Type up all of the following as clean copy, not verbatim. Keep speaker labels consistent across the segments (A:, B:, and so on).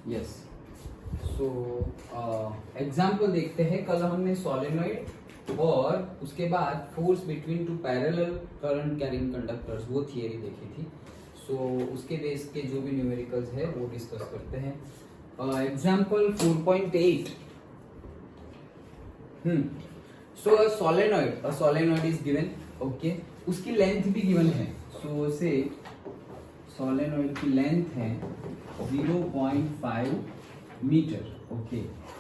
A: Yes. So example देखते हैं। कल हमने सोलेनॉइड और उसके बाद force between two parallel current carrying conductors वो थियरी देखी थी। सो उसके बेस के जो भी न्यूमेरिकल्स है वो डिस्कस करते हैं। Example 4.8। So a solenoid is given. Okay, उसकी लेंथ भी गिवन है। सो से सोलेनॉइड की लेंथ है 0.5 metre. Okay,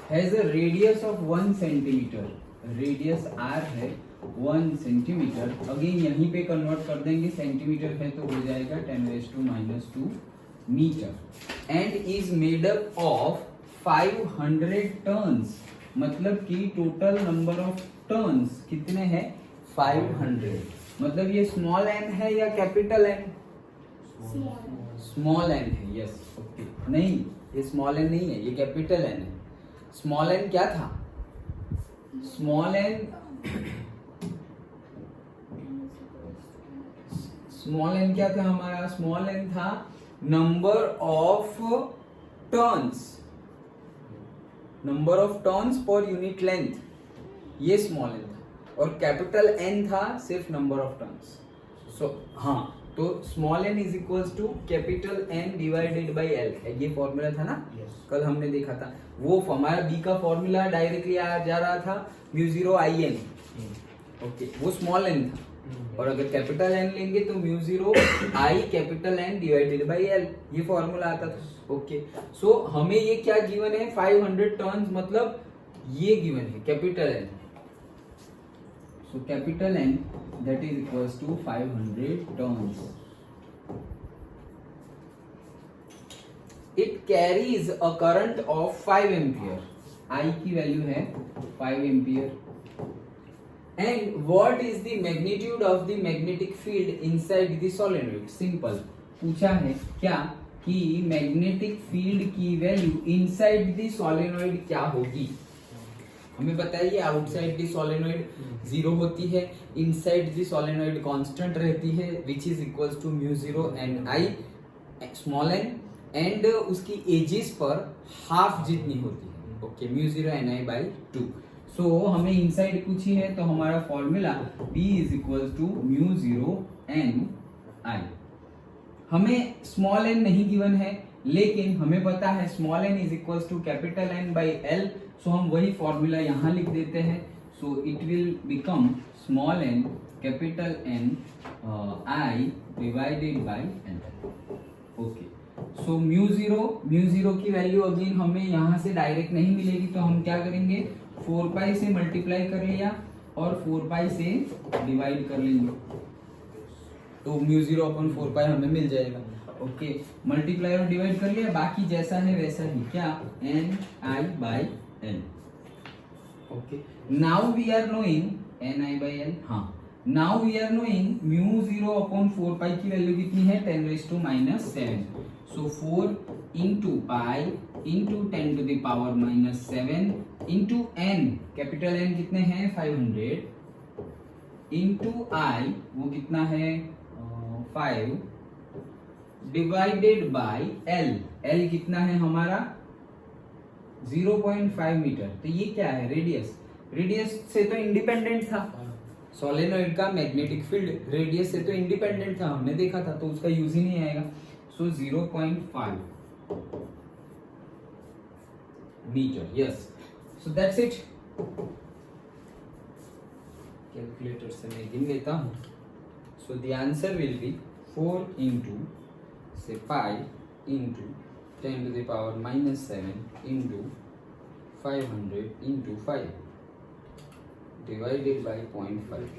A: has a radius of 1 centimetre. Radius R है 1 सेंटीमीटर। अगेन यहीं पे कन्वर्ट कर देंगे, सेंटीमीटर है तो हो जाएगा 10⁻² metre. And is made up of 500 turns. मतलब कि टोटल नंबर ऑफ टर्न्स कितने हैं? 500। मतलब ये स्मॉल एन है या कैपिटल एन? स्मॉल एन है। Yes, okay. नहीं, ये स्मॉल एन नहीं है, ये कैपिटल एन है। स्मॉल एन क्या था? स्मॉल एन क्या था हमारा? स्मॉल एन था number of turns per unit length, ये स्मॉल एन था। और कैपिटल एन था सिर्फ नंबर ऑफ टर्न्स। सो हाँ, तो small N is equals to capital N divided by L. ये फॉर्मूला था ना? कल हमने देखा था। वो हमारा बी का फॉर्मूला डायरेक्टली जा रहा था म्यू0 आई एन। ओके, वो स्मॉल एन था। और अगर कैपिटल एन लेंगे तो mu naught I capital N divided by L, ये फॉर्मूला आता था। ओके, सो हमें ये क्या गिवन है? 500 टर्न्स, मतलब ये गिवन है capital N. So capital N that is equals to 500 turns. It carries a current of 5 ampere. I की वैल्यू है 5 ampere. And what is the magnitude of the magnetic field inside the solenoid? Simple. पूछा है क्या कि magnetic field की value inside the solenoid क्या होगी। हमें बताइए, आउटसाइड द सोलेनॉइड 0 होती है, इनसाइड द सोलेनॉइड कांस्टेंट रहती है, which is equals to mu naught and I small N, and उसकी एजेस पर हाफ जितनी होती है। Okay, mu naught N I by 2। So हमें इनसाइड पूछी है तो हमारा formula B is equals to mu naught N I. हमें स्मॉल एन नहीं गिवन है, लेकिन हमें पता है small N is equals to capital N by L. So हम वही फॉर्मूला यहाँ लिख देते हैं। So it will become small N capital N I divided by L. Okay, so mu naught की वैल्यू अगेन हमें यहाँ से डायरेक्ट नहीं मिलेगी, तो हम क्या करेंगे? 4 पाई से मल्टीप्लाई कर लिया और 4 पाई से डिवाइड कर लेंगे, तो म्यू0 अपन 4 पाई हमें मिल जाएगा। ओके, मल्टीप्लाई और डिवाइड कर लिया, बाकी जैसा है वैसा ही, क्या? N I by L. Okay, now we are knowing N I by L. हाँ, now we are knowing mu naught upon 4 pi की वैल्यू कितनी है? 10⁻⁷। So 4 into pi into 10⁻⁻7 into N, capital N कितने हैं? 500, इंटू आई वो कितना है? 5 डिवाइडेड बाई एल। एल कितना है हमारा? 0.5 मीटर। तो ये क्या है? रेडियस से तो इंडिपेंडेंट था। सोलेनॉइड का मैग्नेटिक फील्ड रेडियस से तो इंडिपेंडेंट था, हमने देखा था, तो उसका यूज ही नहीं आएगा। So 0.5 metre. Yes, so that's it. Calculator से मैं गिन लेता हूं। So the answer will be 4 into से pi into 10⁻⁻7 into 500 into 5 divided by 0.5।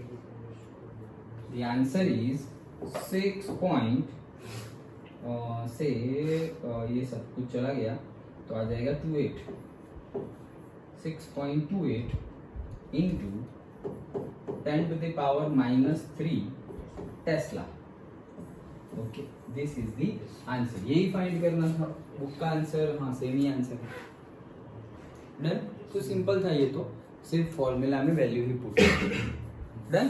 A: The answer is 6 point से ये सब कुछ चला गया तो आ जाएगा 28। 6.28 into 10⁻⁻3 Tesla. Okay, this is the answer. यही फाइंड करना था। बुक का आंसर हाँ सेम ही आंसर है। डन। तो सिंपल था ये, तो सिर्फ फॉर्मूला में वैल्यू ही पुट। डन।